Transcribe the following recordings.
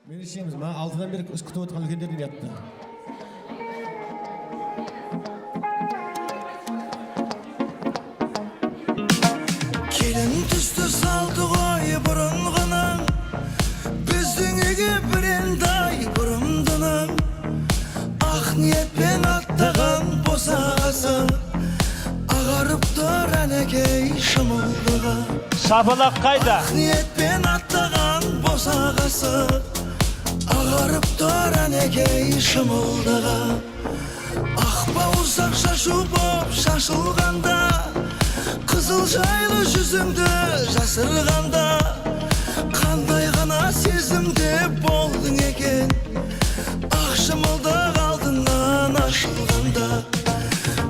Мен ішеміз, ма алтыдан бері күтіп отырған үлкендердің ятты. Келін түсті салды ғой бұрынғының, біздің үйге бірендай бұрымдының. Ақ ниетпен аттаған босағасы, ағарып тұр әнекей шымылдығы. Шапалақ қайда? Ақ ниетпен аттаған босағасы, ағарып тұр әнекей шымылдығы. Ақ бауырсақ шашу боп шашылғанда, қызыл жайлы жүзіңді жасырғанда, қандай ғана сезімде болдың екен. Ақ шымылдық алдынан ашылғанда,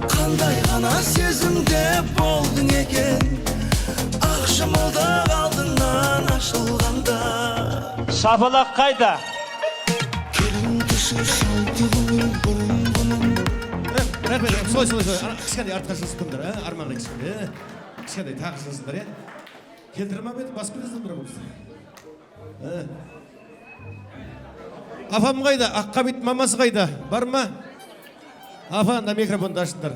қандай ғана сезімде болдың екен. Ақ шымылдық алдынан ашылғанда. Шапалақ қайда? Келін түсі салды ғой бұрынғының. Солай. Кішкене артқа жылсыңдар, арманға кішкене. Кішкене тағы жылсыңдар, келтірмап еді, басып кетесіңдер бір болса. Апам қайда? Аққабит мамасы қайда? Бар ма? Апа, анда микрофонды ашыңдар.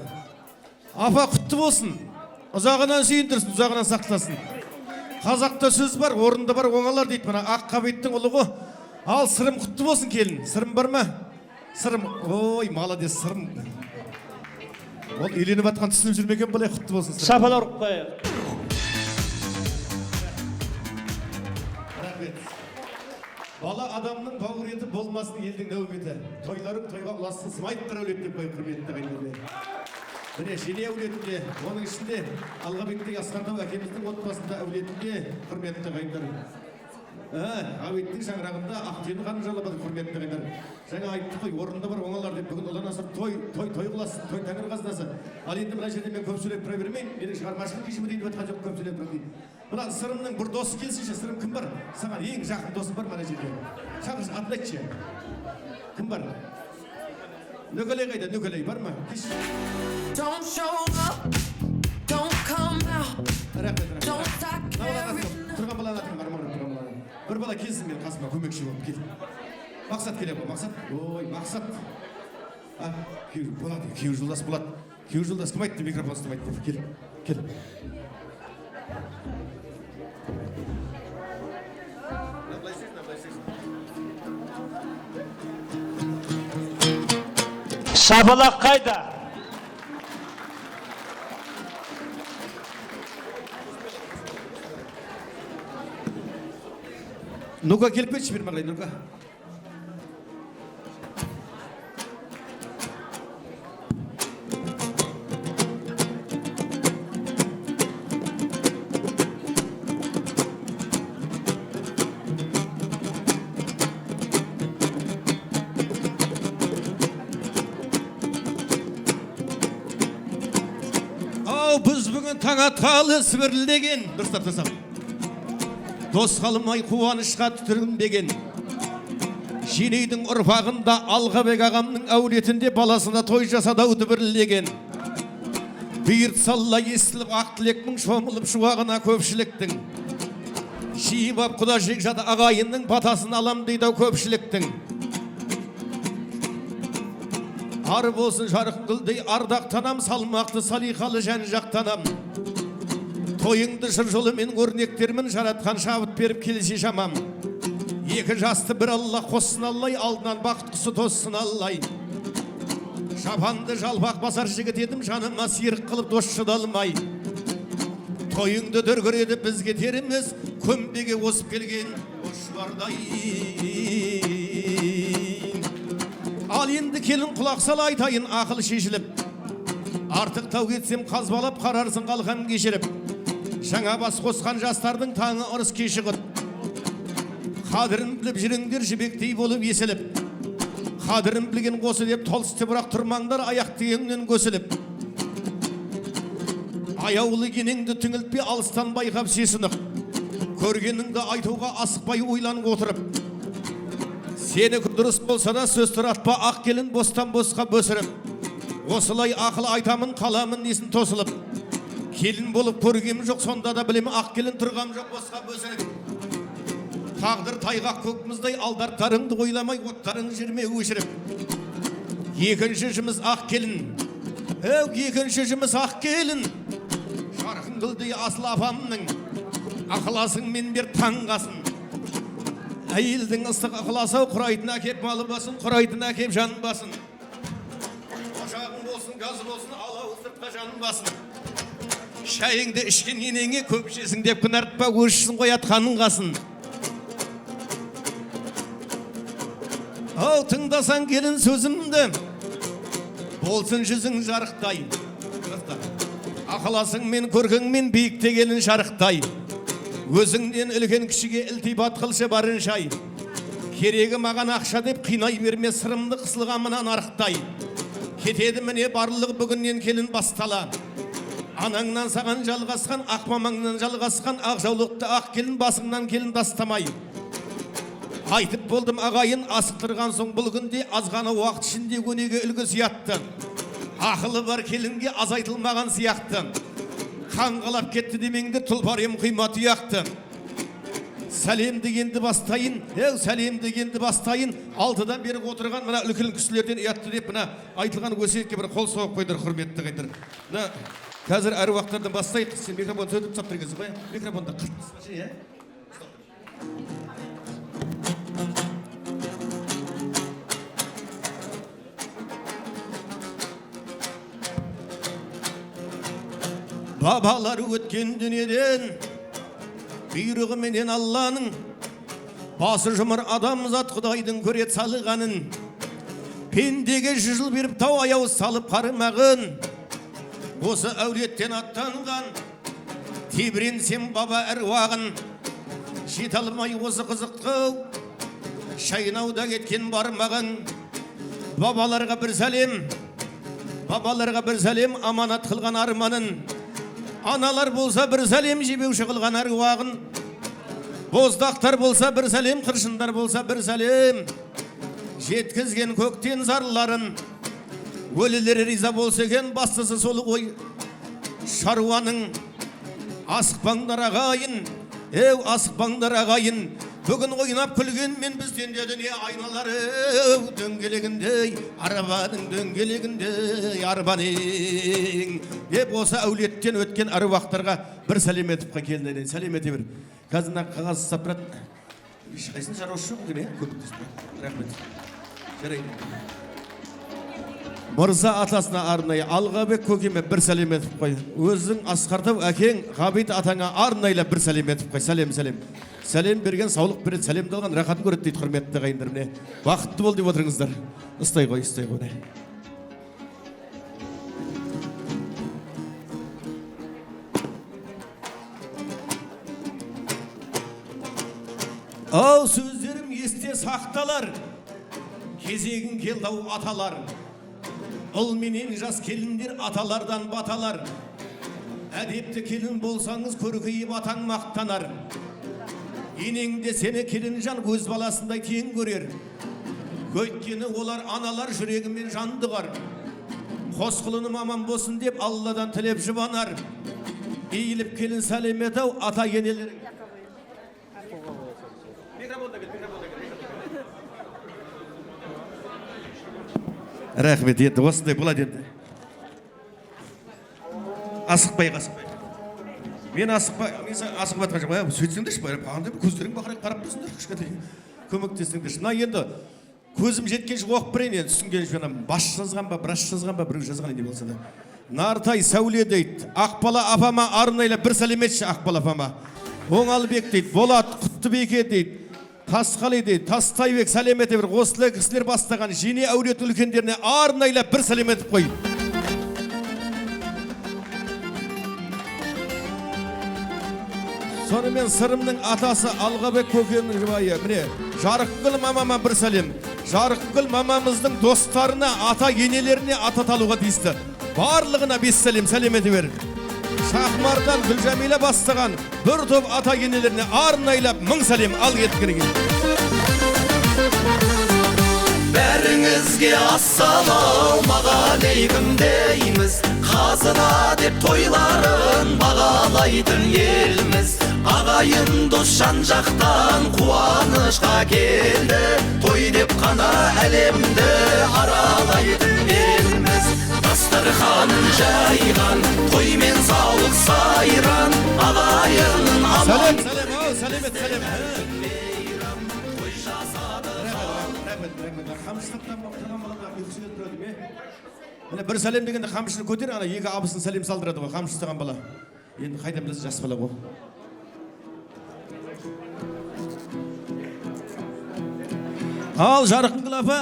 Апа, құтты болсын. Ұзағынан сүйіндірсін, ұзағынан сақтасын. Қазақта сөз бар, орында бар, оңалар дейді. Мына Аққабиттің ұлы ғой. Ал сырым құтты болсын келін. Сырым бар ма? Сырым. Ой, молодец, сырым. Ол үйленіп атқан түсініп жүрмеген болай, құтты болсын. Шапалақ ұрып қояйық. Рахмет. Бала адамның бауыр еті болмасын елдің нәубеті. Тойларың тойға ұласын, сымайттар әулет деп қой, құрметті қайнелер. Міне жене әулетінде, оның ішінде Алғабектің Асқардау әкеміздің отбасында әулетінде, құрметті қайнелер. Әуеттің шаңырағында Ақтені қаны жалабады, құрметті қайнелер. Жаңа айтты қой, орында бар оңалар деп, бүгін ұлан асыр той қыласын, той тәңір қазынасы. Ал енді мына жерде мен көп сөйлеп тұра бермейін, менің шығармашылық кешімі дейді өтқан жоқ, көп сөйлеп тұра дейін. Мына сырымның бір досы келсінші, сырым кім бар? Саған ең жақын досым бар мына жерде. Шақыршы, атын айтшы. Кім бар? Нөкелей қайда? Нөкелей бар ма? Кеш. Don't show up, don't come out, don't stop caring. Тұрған баланы атың бар ма? Бір бала келсін мен қасыма көмекші болып кел. Мақсат келе ғой, Мақсат. Ой, Мақсат. Болады, күйеу жолдас болады. Күйеу жолдас кім айтты, микрофон ұстамайды деп. Кел. Шапалақ қайда? Нұға келіп кетші бір мағай, Нұға. Ау, біз бүгін таң атқалы сібірлеген. Дұрыстап тасам. Дос қалымай қуанышқа түтірінбеген. Жинейдің ұрпағында Алғабек ағамның әулетінде баласына той жасадау дүбірлеген. Бүйірт салла естіліп ақ тілектің шомылып шуағына көпшіліктің. Жиып ап құда жекжат ағайынның батасын алам дейді көпшіліктің. Ар болсын жарқын гүлдей ардақтанам, салмақты салиқалы жан жақтанам. Тойыңды жыр жолымен өрнектермен жаратқан шабыт беріп келсе жамам. Екі жасты бір алла қоссын аллай, алдынан бақыт құсы тоссын аллай. Шапанды жалпақ басар жігіт едім, жаныма сиырық қылып дос шыдалмай. Тойыңды дүргіреді бізге теріміз, көмбеге осып келген ошуардай. Ал енді келін құлақ сала айтайын ақыл шешіліп. Артық тау кетсем қазбалап қарарсың қалқам кешіріп. Жаңа бас қосқан жастардың таңы ұрыс кеші құт. Қадірін біліп жүріңдер жібектей болып есіліп. Қадірін білген қосы деп толысты бірақ тұрмаңдар аяқ тегіңнен көсіліп. Аяулы кенеңді түңілтпе алыстан байқап сесініп. Көргеніңді айтуға асықпай ойланып отырып. Сені дұрыс болса да сөз тұратпа ақ келін бостан босқа бөсіріп. Осылай ақыл айтамын қаламын несін тосылып. Келін болып көргем жоқ, сонда да білем ақ келін тұрғам жоқ босқа бөсіріп. Тағдыр тайғақ көк мұздай алдарттарыңды ойламай оттарың жерме өшіріп. Екінші жұмыс ақ келін. Екінші жұмыс ақ келін. Жарқын гүлдей асыл апамның ақыласың мен бер таңғасын. Әйелдің ыстық ықыласы құрайтын әкеп малы басын, құрайтын әкеп жанын басын. Ошағың болсын, газы болсын, алау сыртқа жанын басын. Шайыңды ішкен енеңе көп ішесің деп күн артпа, өшсін қоятқаның қасын. Ау, тыңдасаң келін сөзімді, болсын жүзің жарықтай. Ақыласың мен көркің мен биікте келін шарықтай. Өзіңнен үлкен кішіге ілтипат қылшы барыншай. Керегі маған ақша деп қинай берме, сырымды қысылған мына нарықтай. Кетеді міне барлығы бүгіннен келін бастала. Анаңнан саған жалғасқан, ақ мамаңнан жалғасқан, ақ жаулықты ақ келін басыңнан келін тастамай. Айтып болдым ағайын, асықтырған соң бұл күнде азғана уақыт ішінде өнеге үлгі сиятты. Ақылы бар келінге аз айтылмаған сияқты. Қанғалап кетті демеңді тұлпар ем құйма тұяқты. Сәлем дегенді бастайын, сәлем дегенді бастайын. Алтыдан бері отырған мына үлкен кісілерден ұятты деп мына айтылған өсиетке бір қол соғып қойдыр, құрметті қайдыр. Қазір әр уақыттардан бастайық. Сен микрофон сөйтіп тұсап тұрғызып қой. Микрофонды қыртқызбашы, Бабалар өткен дүниеден бұйрығы менен Алланың басы жұмыр адамзат Құдайдың көрет салығанын, пендеге 100 жыл беріп тау аяу салып қарымағын, осы әулеттен аттанған тебіренсем баба әруағын, жете алмай осы қызықты шайнауда кеткен бармағын. Бабаларға бір сәлем, бабаларға бір сәлем, аманат қылған арманын. Аналар болса бір сәлем, жебеуші қылған әруағын. Боздақтар болса бір сәлем, қыршындар болса бір сәлем, жеткізген көктен зарларын. Өлілері риза болса екен, бастысы сол ғой шаруаның. Асықпаңдар ағайын, асықпаңдар ағайын. Бүгін ойнап күлген мен бізден де дүние айналары. Дөңгелегіндей, арбаның дөңгелегіндей арбаның. Деп осы әулеттен өткен аруақтарға бір сәлем етіп келінен. Сәлем ете бір. Қазына қағаз сапырат. Ешқайсын жараушы жоқ екен, көмектеспен. Рахмет. Жарайды. Мырза атасына арнайы Алғабек көкеме бір сәлем етіп қой. Өзің Асқартау әкең Ғабит атаңа арнайлы бір сәлем етіп қой. Сәлем, сәлем. Сәлем берген саулық береді, сәлемді алған рақатын көреді дейді құрметті ағайындар. Міне бақытты бол деп отырыңыздар. Ұстай ғой, ұстай ғой. Ау, сөздерім есте сақталар, кезегін келді ау аталар. Ұл менен жас келіндер аталардан баталар. Әдепті келін болсаңыз көркейіп атаң мақтанар. Енеңде сені келін жан өз баласындай тең көрер. Өйткені олар аналар жүрегімен жандығар. Қос құлыным аман болсын деп Алладан тілеп жұбанар. Eğilip келін сәлем етау ата енелерің. Рахмет, енді осындай болады енді. Асықпай. Мен асықпатқан жоқ. Сөйтсеңдерші, көздерің бақырай қарап тұрсыңдар, кішкентай көмектесіңдерші. Мына енді көзім жеткенше оқып берейін, енді түсінгенше бас жазған ба, браш жазған ба, біреу жазған не болса да. Нартай Сәуле дейді, Ақбала апама арнайлы бір сәлем етші Ақбала апама. Оңалбек дейді, Болат Құттыбеке дейді, Тасқали дейді, Тастайбек сәлем ете бір. Осылай кісілер бастаған жене әулет үлкендеріне арнайлы бір сәлем етіп қой. Сонымен сырымның атасы Алғабек көкемнің жұбайы. Міне, Жарықгүл мамама бір сәлем. Жарықгүл мамамыздың достарына, ата енелеріне ата талуға тиісті. Барлығына 5 сәлем, сәлем ете бер. Шахмардан Гүлжамиле бастаған бір топ ата енелеріне арнайлап 1000 сәлем ал кеткенге. Бәріңізге ассалаумағалейкум дейміз. Қазына деп тойларын бағалайтын елміз. Ағайын дос жан-жақтан қуанышқа келді. Той деп қана әлемді аралайтын елміз. Дастарханын жайған, тоймен саулық сайран. Ағайын аман. Сәлем, сәлемет, сәлем. Қамшылықтан мақтаған балаға өксіп тұрады ме? Міне бір сәлем дегенде қамшыны көтер, ана екі абысын сәлем салдырады ғой, қамшы ұстаған бала. Енді қайдан білесіз, жас бала ғой. Ал Жарқынгүл апа,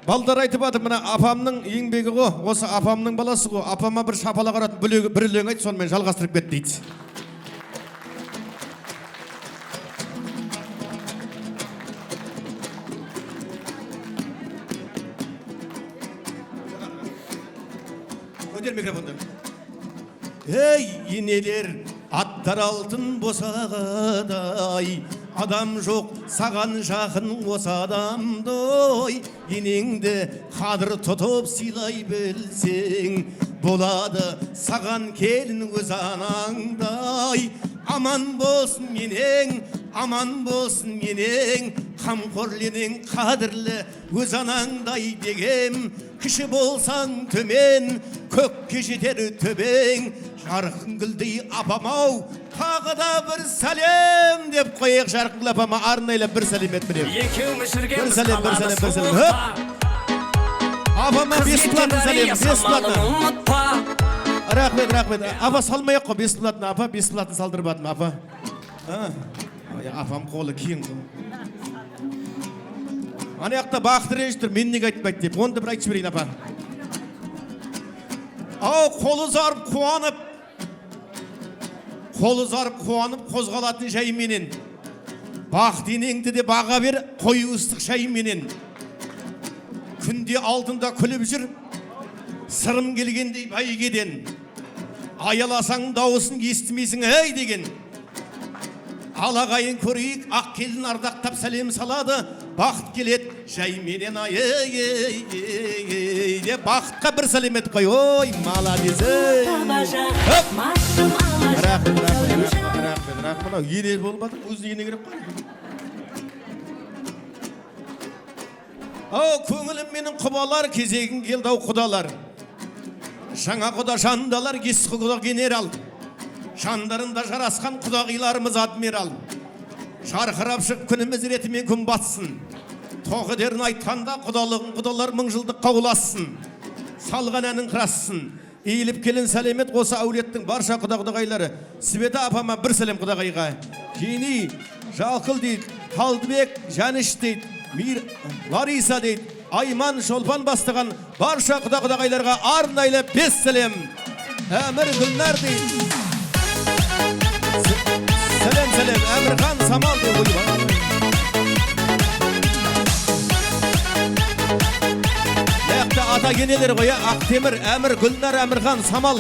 балдар айтып жатыр, мына апамның еңбегі ғой, осы апамның баласы ғой, апама бір шапалақ ұратын бір өлең айт, сонымен жалғастырып кет дейді. Көтер микрофонды. Ей, енелер, аттар алтын босағадай, адам жоқ саған жақын осы адамдай. Енеңді қадір тұтып сыйлай білсең, болады саған келін өз анаңдай. Аман болсын менің, аман болсын менің, қамқорленің қадірлі өз анаңдай дегем. Кіші болсаң төмен, көкке жетер төбең. Жарқынгүлдей апам-ау, тағы да бір сәлем деп қояйық. Жарқынгүл апама арнайлап бір сәлем етміне. Екеуміз жүрген бір сәлем. Апама бесплатный сәлем, бесплатный. Рахмет. Апа салмай ақ қой, бесплатный. Апа бесплатный салдырып атым, апа. Апам қолы кейін. Ана яқта бақыты режиссер мен неге айтпайды деп, оны да бір айтшы берейін, апа. Ау, қолы зарып қуанып қозғалатын жайменен. Бақыт енеңді де баға бер, қою ыстық шайменен. Күнде алдында күліп жүр, сырым келгендей бәйгеден. Аяласаң дауысын естімейсің әй деген. Алағайын көрейік, ақ келін ардақтап сәлем салады. Бақыт келет жайменен ай, деп бақытқа бір сәлем етіп қой. Ой, молодец. Рахмет. Ене болмады, өзі ене керек қой. Ау, көңілім менің құбалар, кезегін келді ау құдалар. Жаңа құда жандалар, ескі құда генерал. Жандарында жарасқан құдағиларымыз адмирал. Жарқырап шық күніміз ретімен күн батсын. Тоқыдерін айтқанда құдалар мың жылдық қауласын. Салған әнің қырассын. Иіліп келін сәлемет осы әулеттің барша құдағайлары. Света апама бір сәлем құдағайға. Жени, Жалқыл дейді, Қалдыбек, Жәніш дейді, Лариса дейді, Айман, Шолпан бастаған барша құдағайларға арнайлы бес сәлем. Әмір Гүлнар дейді. Сәлем, Әмірхан Самал деп ойып. Ләқті ата кенелер қоя, Ақтемір, Әмір, Гүлнар, Әмірхан Самал.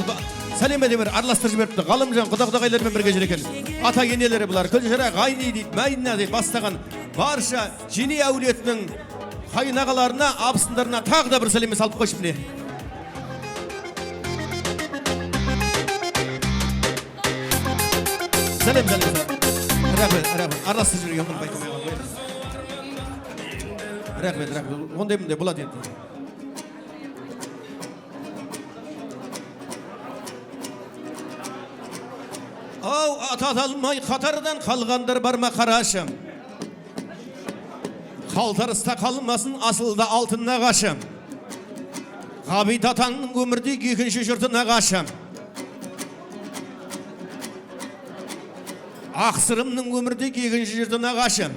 Сәлем әдемір, араластыр жіберіпті. Ғалымжан, құдағайлармен бірге жүр екен. Ата кенелері бұлар. Күлшара, Ғайни дейді, Мәйна дейді, бастаған барша жени әулетінің қайнағаларына, абысындарына тағы да бір сәлеме салып қойшы міне. Сәлем. Рахмет. Араласты жүрген ұғын байқамайға. Рахмет. Ондай мұндай болады енді. Ау, аталмай қатардан қалғандар бар ма қарашым. Қалтарыста қалмасын асылда алтын нағашым. Ғабит атаңның өмірде екінші жұрты нағашым. Ақсырымның өмірде екінші жұрты нағашым.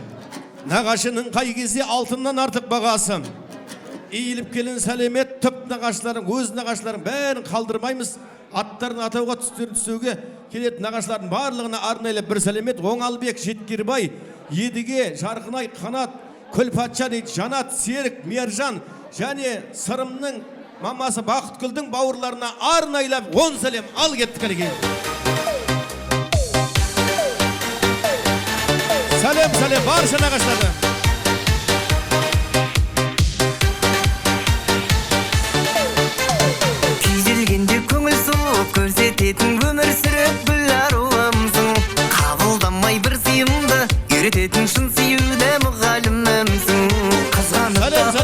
Нағашының қай кезде алтыннан артық бағасым. Иіліп келін сәлемет түп нағашыларын, өз нағашыларын бәрін қалдырмаймыз. Аттарын атауға түсуге келетін нағашылардың барлығына арнайлы бір сәлемет. Оңалбек, Жеткербай, Едіге, Жарқынай, Қанат, Күлпатша дейді, Жанат, Серік, Мержан және Сырымның мамасы Бақытгүлдің бауырларына арнайлап 10 сәлем ал кеттік әлеге. Сәлем, барша нағаштарды. Күйзелгенде көңіл суып көрсететін өмір сүріп гүл аруымсың. Қабыл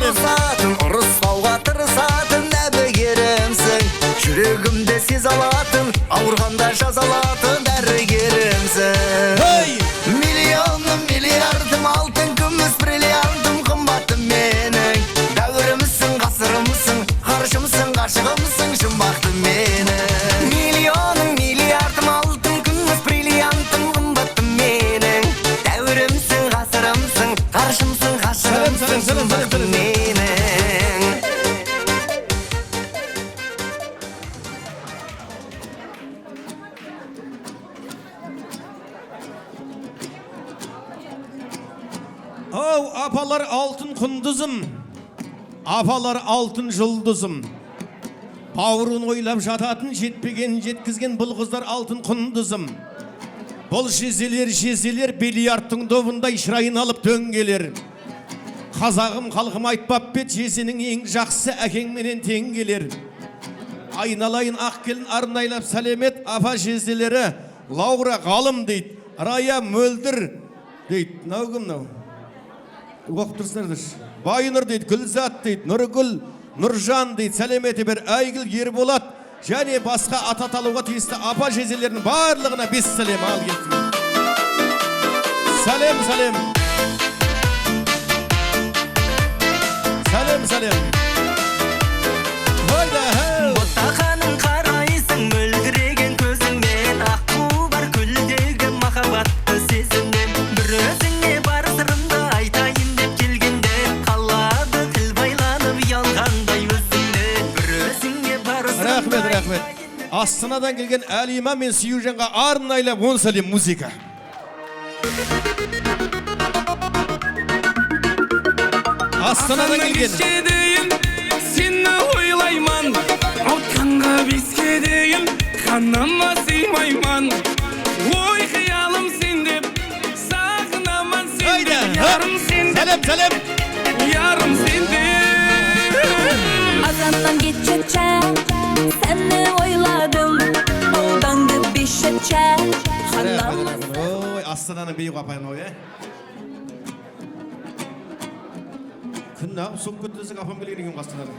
сәлем. Ұрыспауға тырысатын әбігерімсің. Жүрегімде сез алатын, ауырғанда жазалатын дәрігерімсің. Hey! Миллионым, миллиардым, алтын, күміс, бриллиантым, қымбатым менің. Дәуірімсің, ғасырымсың, ғарышымсың, ғашығымсың, жұмбақтым менің. Миллионым, миллиардым, алтын, күміс, бриллиантым, қымбатым менің. Дәуірімсің, ғасырымсың, ғарышымсың, ғашығымсың, жұмбақтым менің. Ау, апалар алтын құндызым, апалар алтын жұлдызым. Бауырын ойлап жататын, жетпеген, жеткізген бұл қыздар алтын құндызым. Бұл жезелер, бильярдтың добындай шырайын алып дөңгелер. Қазағым халқым айтпап бет, жесінің ең жақсы әкеңменен теңгелер. Айналайын ақ келін арнайлап сәлемет, апа жезелері, Лаура ғалым дейді, Рая мөлдір дейді. Нау кім нау? Оқып тұрсыңдардар. Байнұр дейді, Гүлзат дейді, Нұргүл, Нұржан дейді, сәлеметі бір Айгүл Ерболат және басқа ата аталуға тиісті апа жезелерінің барлығына бес сәлем ал кеттім. Сәлем, сәлем. Сәлем, сәлем. Ойда, хәу. Ботақаның қарайсың мөлдіреген көзіңмен, аққу бар көлдегі махаббатты сезімнен. Бір өзіңе бар сырымды айтайын деп келгенде, қалады тіл байланып ұялғандай өзіңнен. Бір өзіңе бар сырымды Рахмет. Астанадан келген Әлима мен Сүйужанға арнайлап 10 сәлем музыка. Астанадан келген. Сені ойлайман, отқанға беске дейін, қанама сыймайман. Ой, қиялым сен деп, сағынаман сен деп, ярым сен деп, Сәлем. ярым сен деп. Azandan geçecek, seni oyladım. Oldandı bir şeçe, Ой, Астананың бейік апайын ой, Күн ағып соқ көттесік апам келген екен Астананың.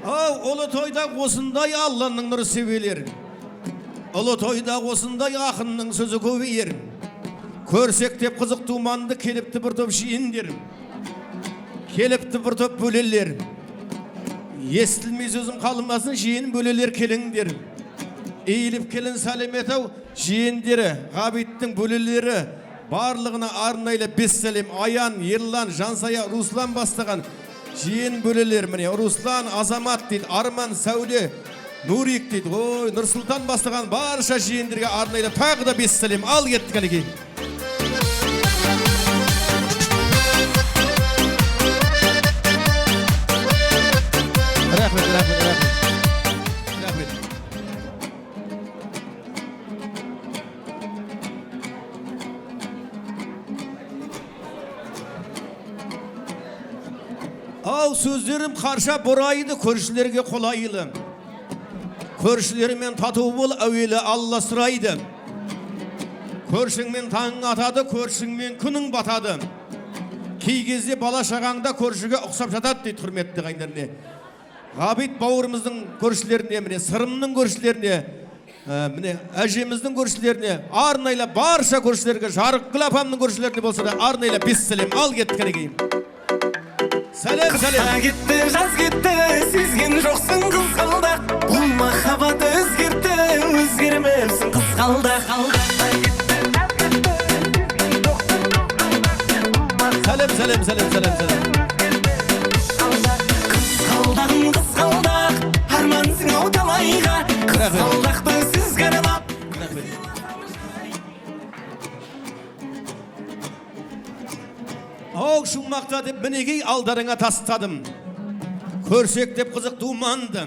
Ау, ұлы тойда осындай Алланың нұры себелер. Ұлы тойда осындай ақынның сөзі көбейер. Көрсек деп қызық туманды келіпті бір топ жиіндер. Келіпті бір топ бөлелер. Естілмей сөзім қалымасын жиын бөлелер келіңдер. Eğilip келін сәлемет ау жиендері, ғабиттің бөлелері барлығына арнайла бес сәлем. Аян, Ерлан, Жансая, Руслан бастаған жиен бөлелер. Міне, Руслан, Азамат дейді, Арман, Сәуле, Нурик дейді. Ой, Нұрсұлтан бастаған барша жиендерге арнайла тағы да бес сәлем. Ал кеттік әлеге. Рахмет. Ау, сөздерім қарша бұрайды, көршілерге қолайлы. Көршілерімен тату бол, әуелі Алла сұрайды. Көршіңмен таң атады, көршіңмен күнің батады. Кей кезде бала шағаңда көршіге ұқсап жатады дейді, құрметті қайындарыне. Ғабит бауырымыздың көршілеріне, міне, сырымның көршілеріне, міне, әжеміздің көршілеріне, арнайла барша көршілерге, Жарықгүл апамның көршілеріне болса да арнайла бес сәлем. Ал кеттік әлегейм. Сәлем. Кетті, жаз кетті, сезген жоқсың қызғалдақ. Бұл махаббат өзгерді, өзгермепсің қызғалдақ. Сәлем. Қызғалдақ, армансың ау талайға. Қызғалдақты сүзгір алап. Ау, шумақта деп мінекей алдарыңа тастадым. Көрсек деп қызық думанды.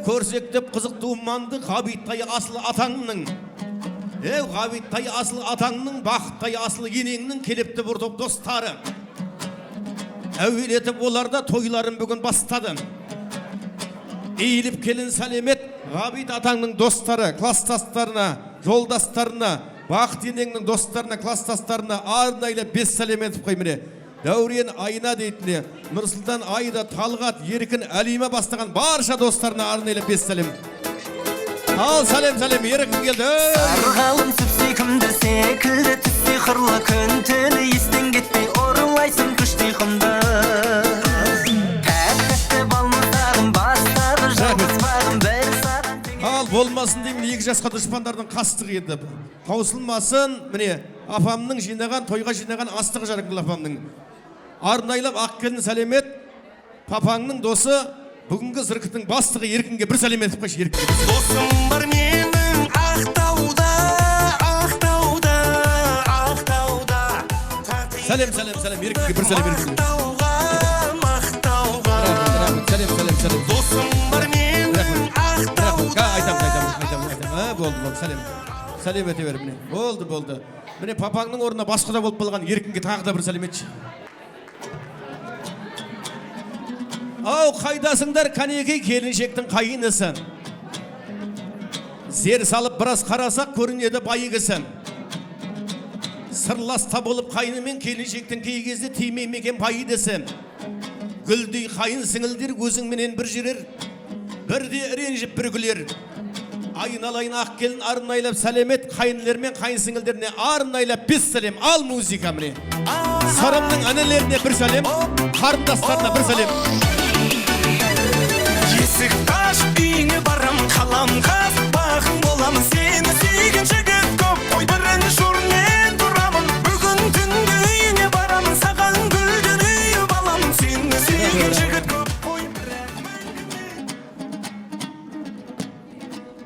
Көрсек деп қызық думанды, ғабиттай асыл атаңның. Ғабиттай асыл атаңның, бақыттай асыл енеңнің келіпті бір топ достары. Әуелетіп оларда тойларын бүгін бастады. Eğilip келін сәлемет, ғабит атаңның достары, кластастарына, жолдастарына, Бақыт енеңнің достарына, класстастарына арнайы 5 сәлем етіп қой міне. Дәурен Айна дейтіне, Нұрсұлтан Айда, Талғат, Еркін, Әлима бастаған барша достарына арнайы 5 сәлем. Ал сәлем, Еркін келді. Сарғалым сүп-сүйкімді секілді түс сиқырлы күн түні естен кетпей орылайсың күш тиқымды. Тәтті балмұртағым бастағы жалғызбағым бір саған теңе. Ал болмасын деймін, 2 жасқа дұшпандардың қастығы еді. Қаусылмасын, міне, апамның жинаған, тойға жинаған астығы жарықыл апамның. Арнайлап Ақкелін сәлемет, папаңның досы, бүгінгі зіркіттің бастығы Еркінге бір сәлем етіп қойшы, Еркінге. Досым бар менің Ақтауда, Ақтауда, Ақтауда. Сәлем, Еркінге бір сәлем Еркінге. Ақтауға. Сәлем. Досым бар менің Ақтауда. Айтам. Болды, сәлем ете бер, міне. Болды. Міне, папаңның орнына басқада болып қалған Еркінге тағы да бір сәлем етші. Ау, қайдасыңдар, кәнекей келіншектің қайынысы. Зер салып біраз қарасақ көрінеді байығысы. Сырласта болып қайнымен келіншектің кей кезде тимей мекен пайдасы. Гүлдей қайын сіңілдер өзіңменен бір жүрер, бірде ренжіп бір күлер. Айналайын Ақкелін арнайлап сәлемет, қайынлер мен қайын сіңілдеріне арнайлап 5 сәлем. Ал музыка міне. Сарымның әнелеріне бір сәлем, қарындастарына бір сәлем. Есік ашып үйіңе барам, қалам қас бағың боламын. Сені сүйген жігіт көп, қой бірінші орнен тұрамын. Бүгін түнгі үйіңе барамын, саған гүлден үйіп аламын. Сені сүйген жігіт көп, қой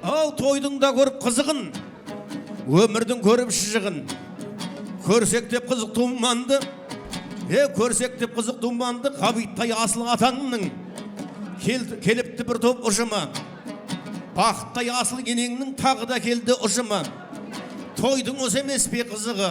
Ау, тойдың да көріп қызығын, өмірдің көріп шыжығын. Көрсек деп қызық туманды, көрсек деп қызық туманды, Қабиттай асыл атаңның. Келіпті бір топ ұжымы, Бақыттай асыл енеңнің тағы да келді ұжымы. Тойдың осы емес пе қызығы,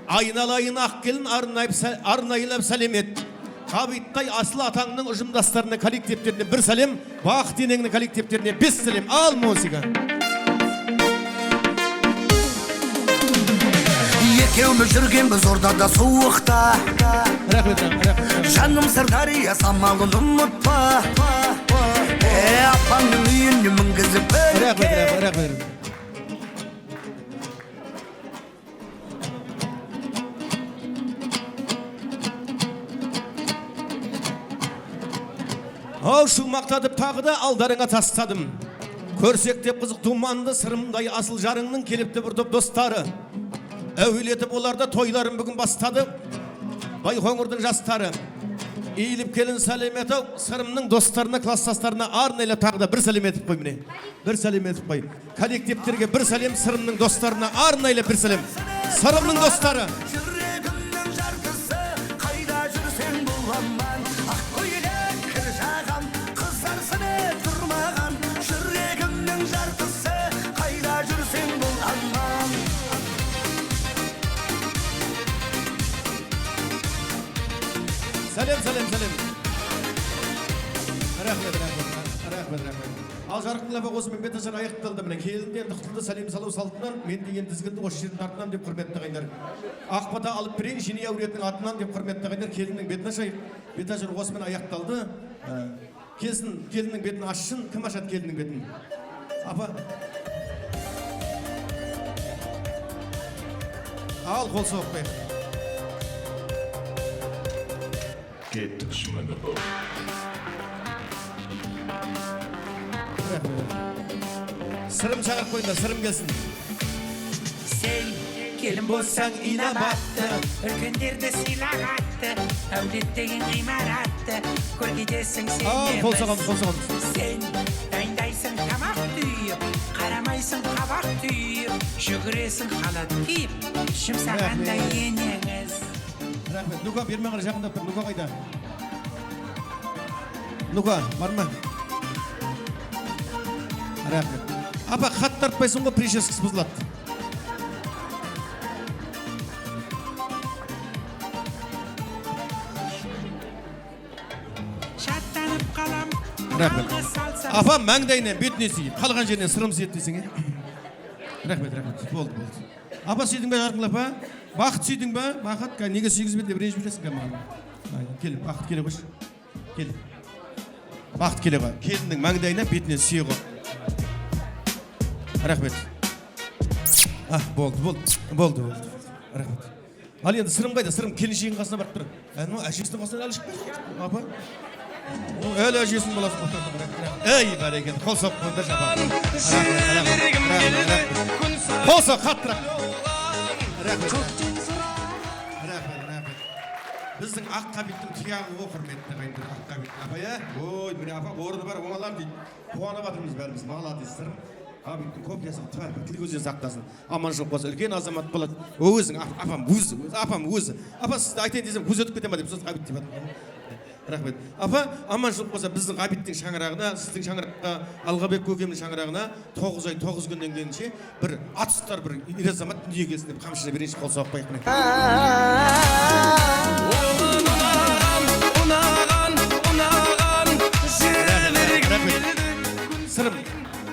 айналайын Ақкелін арнайлап сәлемет. Қабиттай асыл атаңның ұжымдастарына, коллективтеріне бір сәлем, Бақыт енеңнің коллективтеріне 5 сәлем. Ал музыка. Екеуміз жүргенбіз ордада суықта. Рахмет. Жаным Сырдария самалын ұмытпа. Апаңның үйіне мінгізіп бірге. Рахмет. Ау, шу мақтадып тағы да алдарыңа тастадым. Көрсек деп қызық думанды, сырымдай асыл жарыңның келіпті бір топ достары. Әуелетіп оларда тойларын бүгін бастады. Байқоңырдың жастары. Иіліп келін сәлем етау, сырымның достарына, класстастарына арнайлап тағы да бір сәлем етіп қой міне. Бір сәлем етіп қой. Коллективтерге бір сәлем, сырымның достарына арнайлап бір сәлем. Сырымның достары. Жүрегімнің жарқысы, қайда жүрсең бұл аман. Ақ көйлек кір жаған, қызарсыны тұрмаған. Жүрегімнің жарқысы, қайда жүрсең бұл аман. Сәлем. Рахмет. Ал жарқын лафа осымен беташар аяқталды. Міне келінді енді құтылды сәлем салу салтынан мен деген тізгінді осы жердің артынан деп құрметті ағайындар. Ақбата алып берейін жине әулетінің атынан деп құрметті ағайындар. Келіннің бетін ашайық. Беташар осымен аяқталды. Келіннің бетін ашсын. Кім ашады келіннің бетін? Апа. Ал қол соқпайық. Get düşmanı bu. Sırım çağırıp koyun da sırım gelsin. Sen gelin bolsan inabattı, ülkenderde silah attı, avletteğin imarattı, kol gidesin sen Al kol sokalım. Sen dayındaysın tamak tüyüp, karamaysın kabak tüyüp, şükrüsün halat kiyip, şımsağanda yeneniz. Rahmet. Luka bir mağara жақындап тұр. Luka қайда? Luka, бар ма? Rahmet. Апа, хат тартпайсың ғой, прическасы бұзылады. Şatlanıp kalam, Rahmet. algı salsam. Апа, маңдайына, бетіне сүйіп, қалған жерінен сырым сүйет дейсің, е? Рахмет. Болды. Апа сүйдің бе жарқын апа? Бақыт сүйдің бе? Бақыт, неге сүйгізбеді деп ренжіп жүресің бе маған? Кел, Бақыт келе қойшы. Кел. Бақыт келе қой. Келіннің маңдайына бетіне сүйе қой. Рахмет. Болды. Рахмет. Ал енді сырым қайда? Сырым келіншегінің қасына барып тұр. Әжесінің қасына әлі шықпай. Апа. Әлі әжесінің баласы. Ей, бәрекелді. Қол соқ қойды жапа. Қол соқ, қаттырақ. Рахмет. Біздің Аққабиттің тұяғы ғой, құрметті ағайындар. Аққабит апа, ой, міне апа, орны бар, оңалар дейді. Қуанып жатырмыз бәріміз, молодец, сырым. Қабиттің көпиясын тіл көзден сақтасын. Аман жоқ болса, үлкен азамат болады. Өзің, апам өзі. Апа, сізді айтайын десем, көз өтіп кете ма деп, сөз Қабит деп жатыр. Рахмет. Апа, аман жоқ болса, біздің Қабиттің шаңырағына, сіздің шаңыраққа, Алғабек көкемнің шаңырағына 9 ай 9 күннен кейінше бір атыстар, бір ер азамат дүние келсін деп қамшыны берінші қол соғып қойып. Сырым,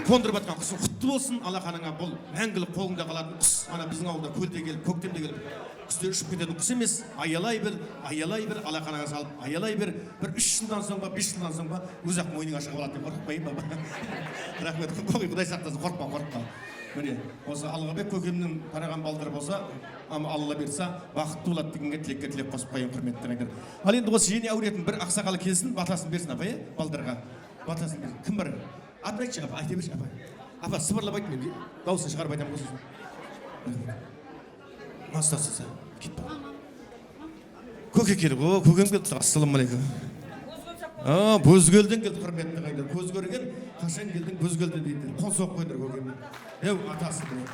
қондырып атқан құсың құтты болсын, алақаныңа бұл мәңгілік қолыңда қалатын құс. Ана біздің ауылда көлде келіп, көктемде келіп, күзде ұшып кететін құс емес. Аялай бір, алақаныңа салып, аялай бір 3 жылдан соң ба, 5 жылдан соң ба, өзақ мойныңа шығып алады деп қорықпайын ба? Рахмет, Құдай сақтасын, қорықпа. Міне, осы Алғабек көкемнің тараған балдары болса, Алла берса, бақытты болады дегенге тілекке тілек қосып қойын, құрметті ағайындар. Ал енді осы жене әулетін бір ақсақалы келсін, батасын берсін апа, балдарға. Батасын берсін. Кім бар? Атын айтшы, апа, айта берші, апа. Апа, сыбырлап айтын мен, дауысын шығарып айтамын қосысын. Мастарсыз, кет ба. Көке келіп, көкем келді, ассаламалейкум. Бөзгелден келді, құрметті ағайындар. Көз көрген, қашан келдің, бөзгелден дейді. Қол соқ қойдыр көкемді. Атасы бұл.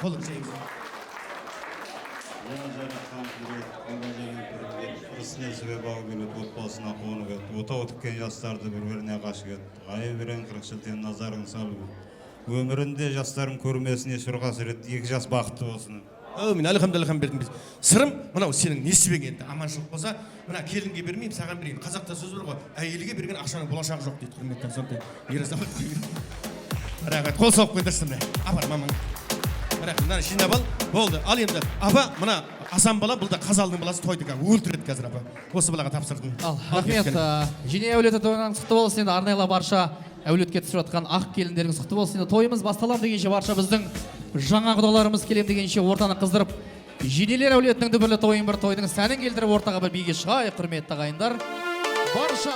Қолың жайыңыз. Ісіне себеп ау келеді, отбасына қоны кетті. Отау тіккен жастарды бір-біріне қашы кетті. Ғайы берен 40 жылден назарын салып. Өмірінде жастарын көрмесіне шұрға сүрет, 2 жас бақытты болсын. Мен әлхамдаллахам бердім біз. Сырым, мынау сенің несібең енді. Аманшылық болса, мына келінге бермеймін, саған берейін. Қазақта сөз бар ғой, әйелге берген ақшаның болашағы жоқ дейді. Құрметтен сондай. Рахмет, қол соғып қойдырсын. Апар, мамаң. Рахмет, мынаны жинап ал, болды. Ал енді, апа, мына асан бала, бұл да Қазалдың баласы тойды өлтіреді қазір, апа. Осы балаға тапсырдым. Рахмет, жене әулеті тойынан құтты болсын. Енді арнайла барша әулетке түсіп жатқан ақ келіндеріңіз құтты болсын. Енді тойымыз басталам дегенше барша біздің жаңа құдаларымыз келем дегенше ортаны қыздырып, женелер әулетінің дүбірлі тойын бір тойдың сәнін келдіріп ортаға бір биге шығайық, құрметті ағайындар. Барша